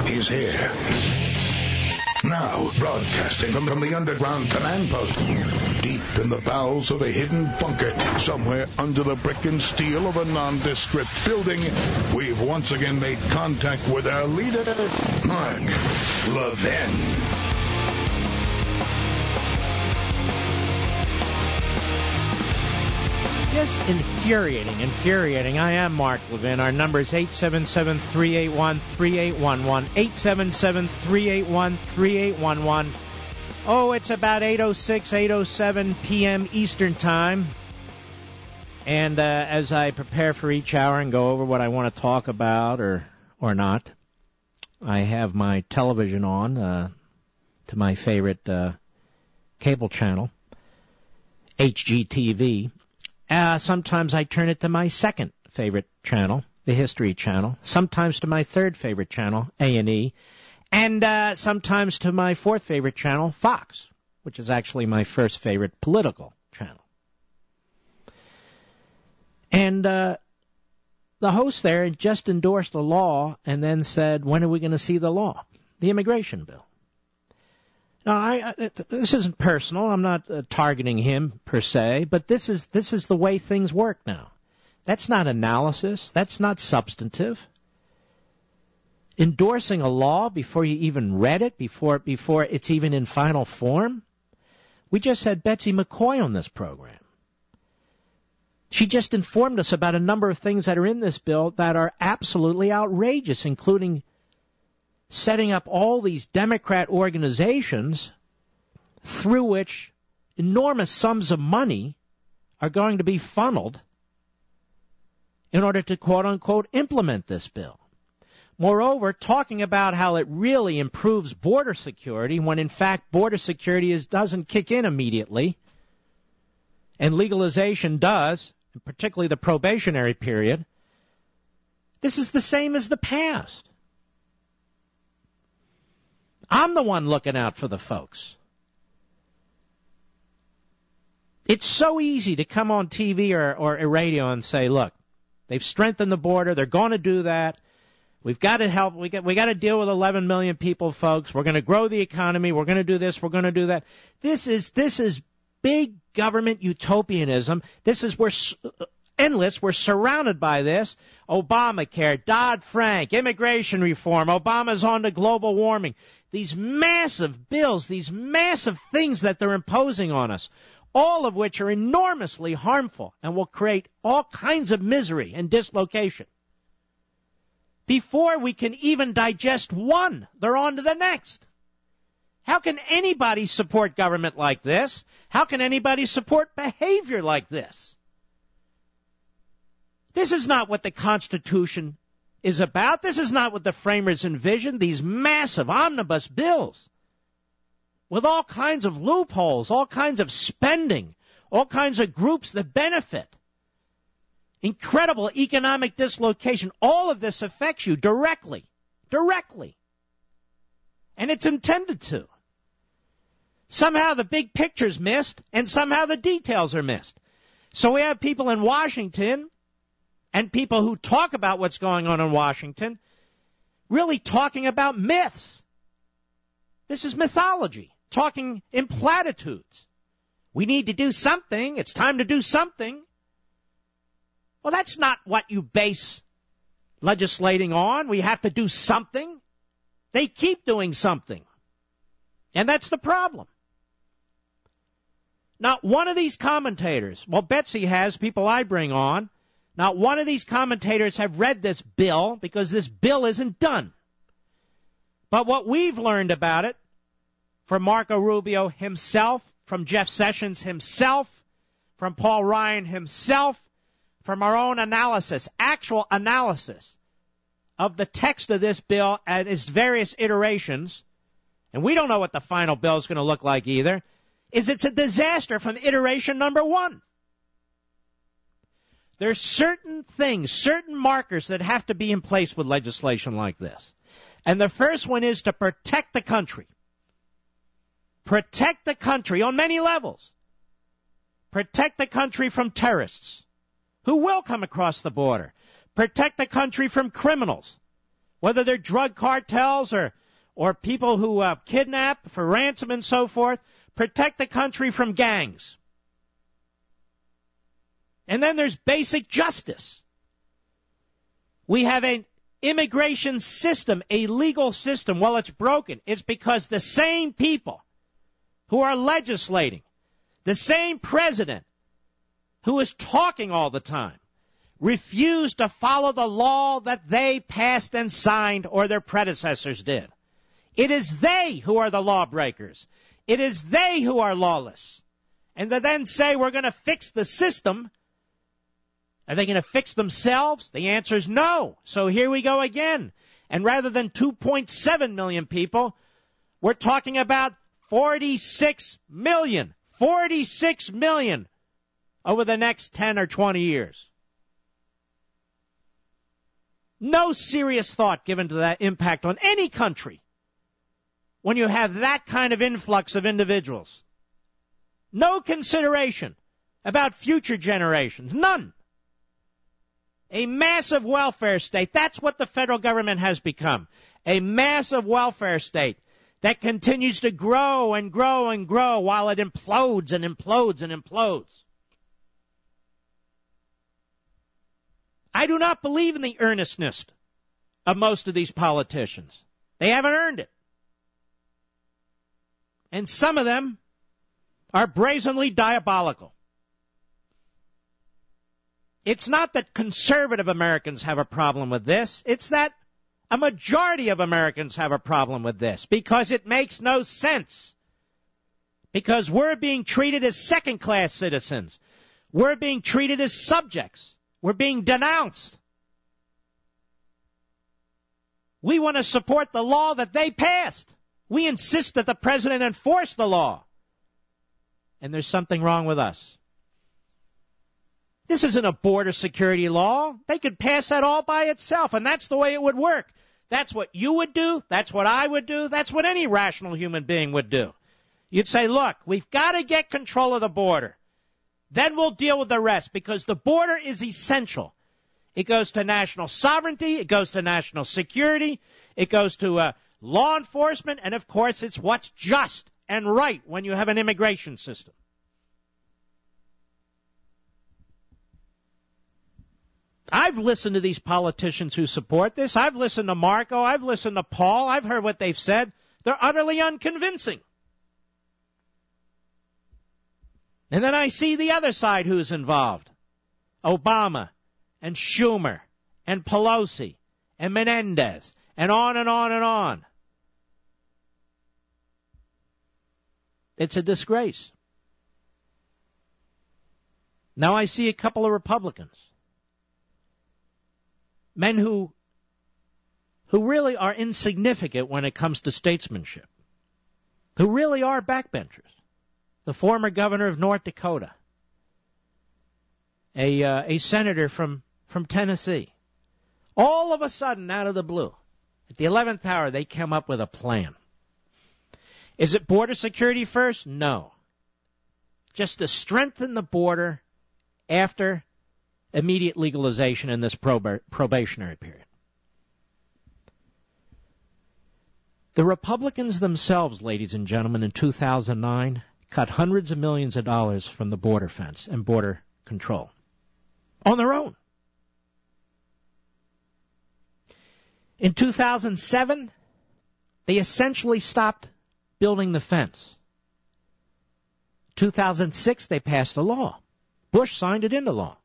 is here. Now, broadcasting from the underground command post, deep in the bowels of a hidden bunker, somewhere under the brick and steel of a nondescript building, we've once again made contact with our leader, Mark Levin. Just infuriating. I am Mark Levin. Our number is 877-381-3811, 877-381-3811. Oh, it's about 8:06, 8:07 p.m. Eastern Time. And as I prepare for each hour and go over what I want to talk about or not, I have my television on to my favorite cable channel, HGTV. Sometimes I turn it to my second favorite channel, the History Channel. Sometimes to my third favorite channel, A&E. And sometimes to my fourth favorite channel, Fox, which is actually my first favorite political channel. And the host there just endorsed a law and then said, when are we going to see the law? The immigration bill. Now, this isn't personal. I'm not targeting him per se, but this is the way things work now. That's not analysis. That's not substantive. Endorsing a law before you even read it, before it's even in final form. We just had Betsy McCoy on this program. She just informed us about a number of things that are in this bill that are absolutely outrageous, including setting up all these Democrat organizations through which enormous sums of money are going to be funneled in order to, quote-unquote, implement this bill. Moreover, talking about how it really improves border security when, in fact, border security doesn't kick in immediately, and legalization does, and particularly the probationary period. This is the same as the past. I'm the one looking out for the folks. It's so easy to come on TV or radio and say, look, they've strengthened the border. They're going to do that. We've got to help. We got to deal with 11 million people, folks. We're going to grow the economy. We're going to do this. We're going to do that. This is big government utopianism. We're endless. We're surrounded by this. Obamacare, Dodd-Frank, immigration reform. Obama's on to global warming. These massive bills, these massive things that they're imposing on us, all of which are enormously harmful and will create all kinds of misery and dislocation. Before we can even digest one, they're on to the next. How can anybody support government like this? How can anybody support behavior like this? This is not what the Constitution is about. This is not what the framers envisioned, these massive omnibus bills with all kinds of loopholes, all kinds of spending, all kinds of groups that benefit. Incredible economic dislocation. All of this affects you directly. And it's intended to. Somehow the big picture's missed, and somehow the details are missed. So we have people in Washington and people who talk about what's going on in Washington really talking about myths. This is mythology, talking in platitudes. We need to do something. It's time to do something. Well, that's not what you base legislating on. We have to do something. They keep doing something. And that's the problem. Not one of these commentators, well, Betsy has, people I bring on, not one of these commentators have read this bill because this bill isn't done. But what we've learned about it from Marco Rubio himself, from Jeff Sessions himself, from Paul Ryan himself, from our own analysis, actual analysis of the text of this bill and its various iterations, and we don't know what the final bill is going to look like either, is it's a disaster from iteration number one. There's certain things, certain markers that have to be in place with legislation like this. And the first one is to protect the country. Protect the country on many levels. Protect the country from terrorists who will come across the border. Protect the country from criminals whether they're drug cartels or people who kidnap for ransom and so forth. Protect the country from gangs. And then there's basic justice. We have an immigration system, a legal system. Well, it's broken. It's because the same people who are legislating, the same president who is talking all the time, refuse to follow the law that they passed and signed or their predecessors did. It is they who are the lawbreakers. It is they who are lawless. And to then say we're going to fix the system, are they going to fix themselves? The answer is no. So here we go again. And rather than 2.7 million people, we're talking about 46 million. 46 million over the next 10 or 20 years. No serious thought given to that impact on any country when you have that kind of influx of individuals. No consideration about future generations. None. A massive welfare state. That's what the federal government has become. A massive welfare state that continues to grow and grow and grow while it implodes and implodes and implodes. I do not believe in the earnestness of most of these politicians. They haven't earned it. And some of them are brazenly diabolical. It's not that conservative Americans have a problem with this. It's that a majority of Americans have a problem with this because it makes no sense. Because we're being treated as second-class citizens. We're being treated as subjects. We're being denounced. We want to support the law that they passed. We insist that the president enforce the law. And there's something wrong with us. This isn't a border security law. They could pass that all by itself, and that's the way it would work. That's what you would do. That's what I would do. That's what any rational human being would do. You'd say, look, we've got to get control of the border. Then we'll deal with the rest, because the border is essential. It goes to national sovereignty. It goes to national security. It goes to law enforcement. And, of course, it's what's just and right when you have an immigration system. I've listened to these politicians who support this. I've listened to Marco. I've listened to Paul. I've heard what they've said. They're utterly unconvincing. And then I see the other side who's involved. Obama and Schumer and Pelosi and Menendez and on and on and on. It's a disgrace. Now I see a couple of Republicans. Men who really are insignificant when it comes to statesmanship. Who really are backbenchers. The former governor of North Dakota. A senator from Tennessee. All of a sudden, out of the blue, at the 11th hour, they come up with a plan. Is it border security first? No. Just to strengthen the border after immediate legalization in this probationary period. The Republicans themselves, ladies and gentlemen, in 2009, cut hundreds of millions of dollars from the border fence and border control on their own. In 2007, they essentially stopped building the fence. 2006, they passed a law. Bush signed it into law.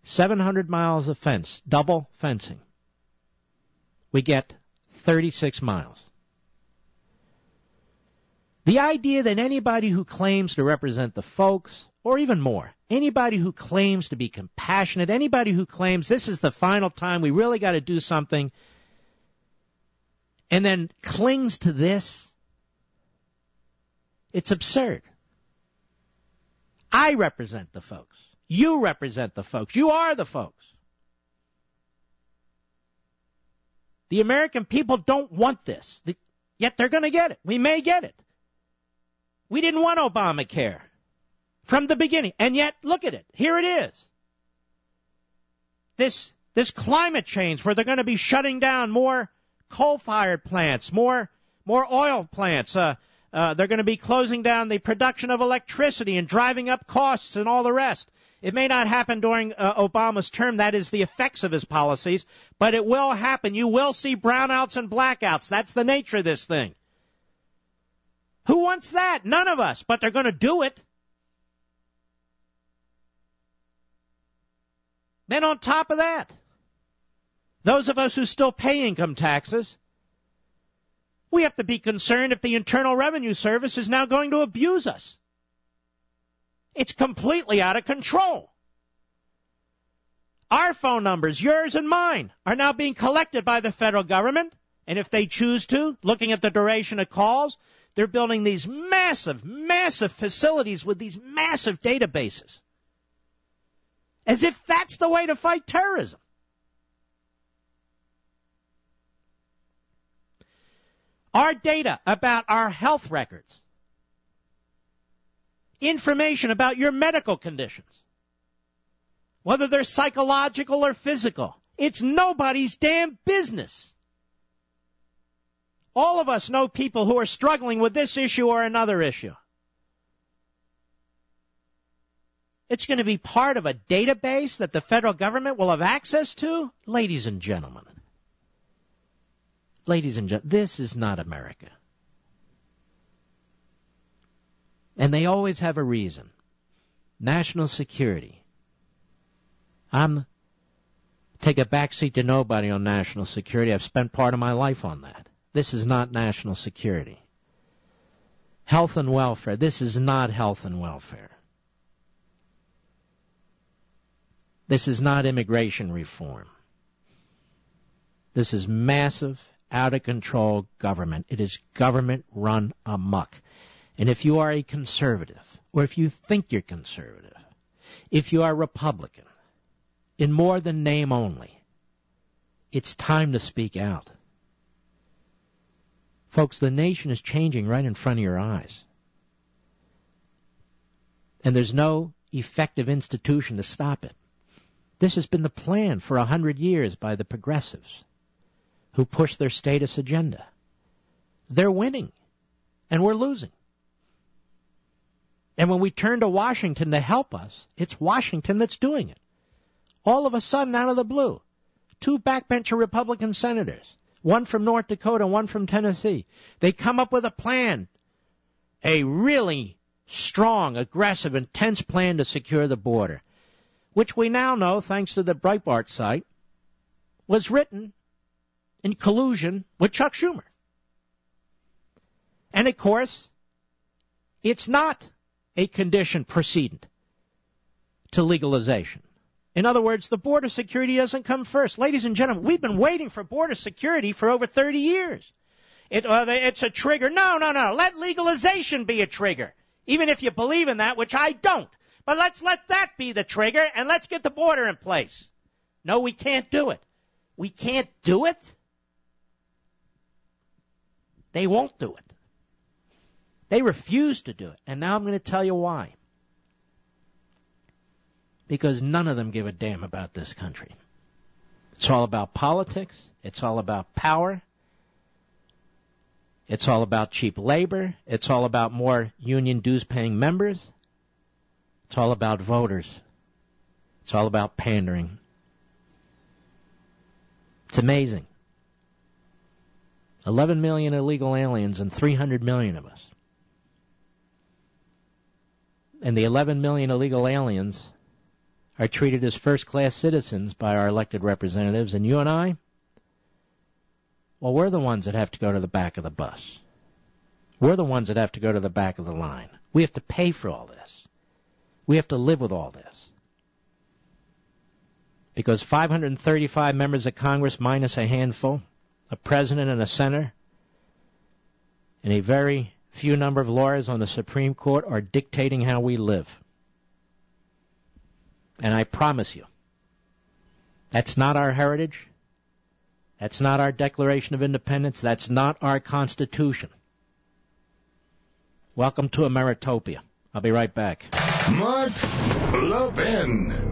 700 miles of fence, double fencing. We get 36 miles. The idea that anybody who claims to represent the folks, or even more, anybody who claims to be compassionate, anybody who claims this is the final time we really got to do something, and then clings to this, it's absurd. I represent the folks. You represent the folks. You are the folks. The American people don't want this, yet they're going to get it. We may get it. We didn't want Obamacare from the beginning, and yet, look at it. Here it is. This climate change where they're going to be shutting down more coal-fired plants, more oil plants. They're going to be closing down the production of electricity and driving up costs and all the rest. It may not happen during Obama's term. That is the effects of his policies. But it will happen. You will see brownouts and blackouts. That's the nature of this thing. Who wants that? None of us. But they're going to do it. Then on top of that, those of us who still pay income taxes, we have to be concerned if the Internal Revenue Service is now going to abuse us. It's completely out of control. Our phone numbers, yours and mine, are now being collected by the federal government. And if they choose to, looking at the duration of calls, they're building these massive, massive facilities with these massive databases. As if that's the way to fight terrorism. Our data about our health records, information about your medical conditions, whether they're psychological or physical, it's nobody's damn business. All of us know people who are struggling with this issue or another issue. It's going to be part of a database that the federal government will have access to? Ladies and gentlemen, this is not America. And they always have a reason. National security. Take a backseat to nobody on national security. I've spent part of my life on that. This is not national security. Health and welfare. This is not health and welfare. This is not immigration reform. This is massive, out-of-control government. It is government run amok. And if you are a conservative, or if you think you're conservative, if you are Republican, in more than name only, it's time to speak out. Folks, the nation is changing right in front of your eyes. And there's no effective institution to stop it. This has been the plan for 100 years by the progressives who push their status agenda. They're winning, and we're losing. And when we turn to Washington to help us, it's Washington that's doing it. All of a sudden, out of the blue, 2 backbencher Republican senators, one from North Dakota, one from Tennessee, they come up with a plan, a really strong, aggressive, intense plan to secure the border, which we now know, thanks to the Breitbart site, was written in collusion with Chuck Schumer. And, of course, it's not a condition precedent to legalization. In other words, the border security doesn't come first. Ladies and gentlemen, we've been waiting for border security for over 30 years. It's a trigger. No. Let legalization be a trigger, even if you believe in that, which I don't. But let's let that be the trigger, and let's get the border in place. No, we can't do it. We can't do it? They won't do it. They refuse to do it. And now I'm going to tell you why. Because none of them give a damn about this country. It's all about politics. It's all about power. It's all about cheap labor. It's all about more union dues-paying members. It's all about voters. It's all about pandering. It's amazing. 11 million illegal aliens and 300 million of us. And the 11 million illegal aliens are treated as first-class citizens by our elected representatives, and you and I, well, we're the ones that have to go to the back of the bus. We're the ones that have to go to the back of the line. We have to pay for all this. We have to live with all this. Because 535 members of Congress minus a handful, a president and a senator, and a very few number of lawyers on the Supreme Court are dictating how we live. And I promise you, that's not our heritage. That's not our Declaration of Independence. That's not our Constitution. Welcome to Ameritopia. I'll be right back. Mark Levin.